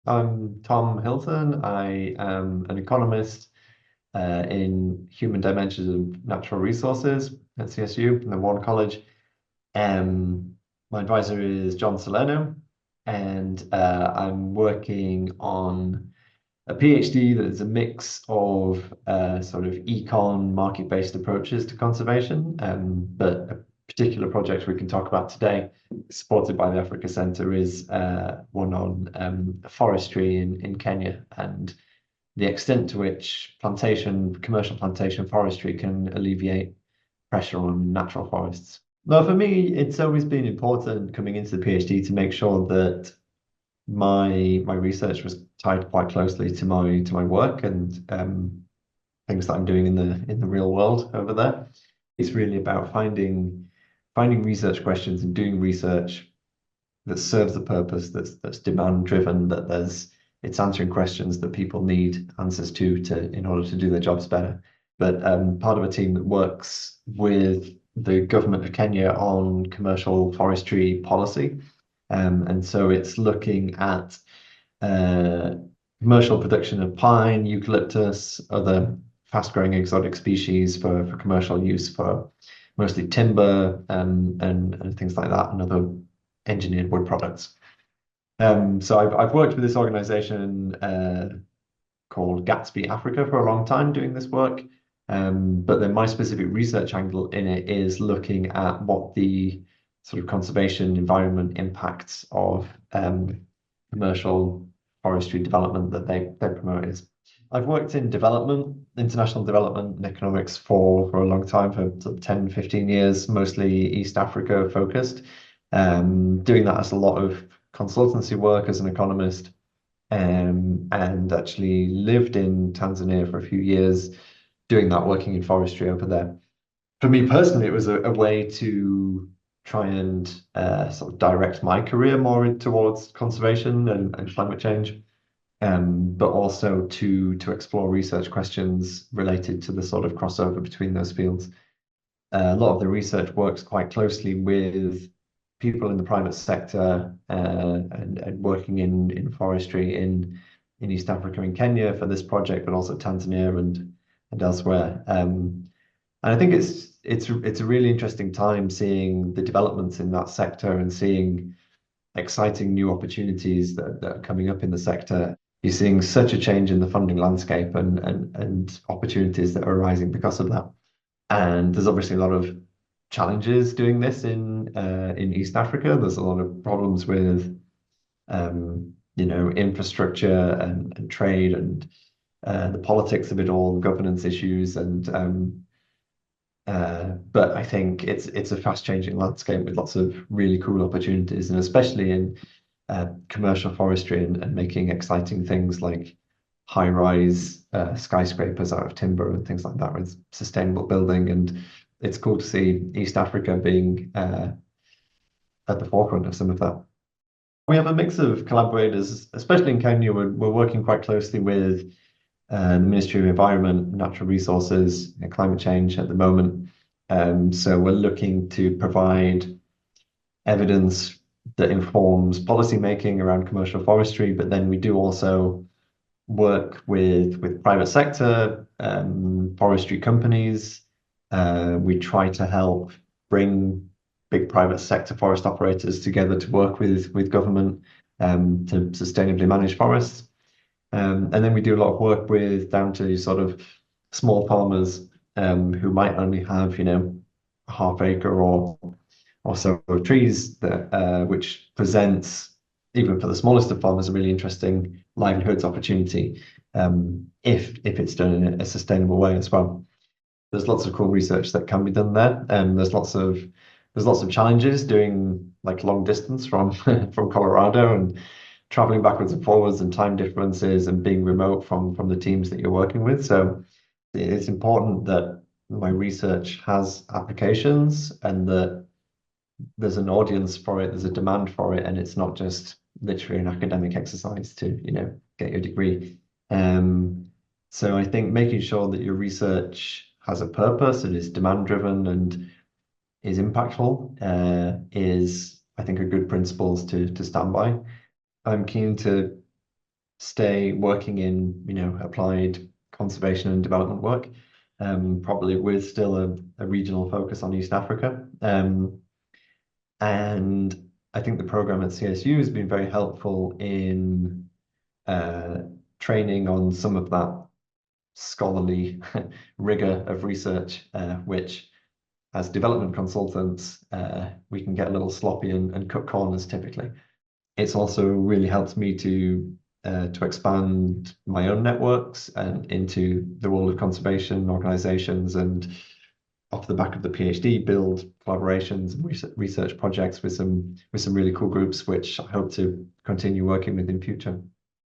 I'm Tom Hilton. I am an economist in human dimensions of natural resources at CSU in the Warren College. My advisor is John Salerno, and I'm working on a PhD that is a mix of sort of econ market-based approaches to conservation, but a particular project we can talk about today, supported by the Africa Centre, is one on forestry in Kenya and the extent to which commercial plantation forestry can alleviate pressure on natural forests. Well, for me, it's always been important coming into the PhD to make sure that my research was tied quite closely to my work and things that I'm doing in the real world over there. It's really about finding research questions and doing research that serves a purpose, that's demand driven, it's answering questions that people need answers to in order to do their jobs better. But part of a team that works with the government of Kenya on commercial forestry policy. And so it's looking at commercial production of pine, eucalyptus, other fast-growing exotic species for commercial use for mostly timber and things like that, and other engineered wood products. So I've worked with this organization called Gatsby Africa for a long time doing this work. But then my specific research angle in it is looking at what the sort of conservation environment impacts of commercial forestry development that they promote is. I've worked in international development and economics for a long time, for sort of 10, 15 years, mostly East Africa focused. Doing that as a lot of consultancy work as an economist, and actually lived in Tanzania for a few years doing that, working in forestry over there. For me personally, it was a way to try and sort of direct my career more towards conservation and climate change, but also to explore research questions related to the sort of crossover between those fields. A lot of the research works quite closely with people in the private sector and working in forestry in East Africa and Kenya for this project, but also Tanzania and elsewhere. And I think it's a really interesting time seeing the developments in that sector and seeing exciting new opportunities that are coming up in the sector. You're seeing such a change in the funding landscape and opportunities that are arising because of that. And there's obviously a lot of challenges doing this in East Africa. There's a lot of problems with infrastructure and trade and the politics of it all, governance issues, but I think it's a fast-changing landscape with lots of really cool opportunities, and especially in commercial forestry and making exciting things like high-rise skyscrapers out of timber and things like that with sustainable building. And it's cool to see East Africa being at the forefront of some of that. We have a mix of collaborators, especially in Kenya. We're working quite closely with the Ministry of Environment, Natural Resources, and Climate Change at the moment. So we're looking to provide evidence that informs policy making around commercial forestry, but then we do also work with private sector, forestry companies. We try to help bring big private sector forest operators together to work with government to sustainably manage forests. And then we do a lot of work with down to sort of small farmers who might only have, a half acre or so of trees that which presents, even for the smallest of farmers, a really interesting livelihoods opportunity if it's done in a sustainable way as well. There's lots of cool research that can be done there, and there's lots of challenges doing like long distance from from Colorado and traveling backwards and forwards and time differences and being remote from the teams that you're working with. So it's important that my research has applications and that there's an audience for it, there's a demand for it, and it's not just literally an academic exercise to, get your degree. So I think making sure that your research has a purpose and is demand driven and is impactful is, I think, a good principles to stand by. I'm keen to stay working in, applied conservation and development work, probably with still a regional focus on East Africa. And I think the program at CSU has been very helpful in training on some of that scholarly rigor of research, which as development consultants, we can get a little sloppy and cut corners typically. It's also really helped me to expand my own networks and into the world of conservation organizations, and off the back of the PhD, build collaborations and research projects with some really cool groups, which I hope to continue working with in future.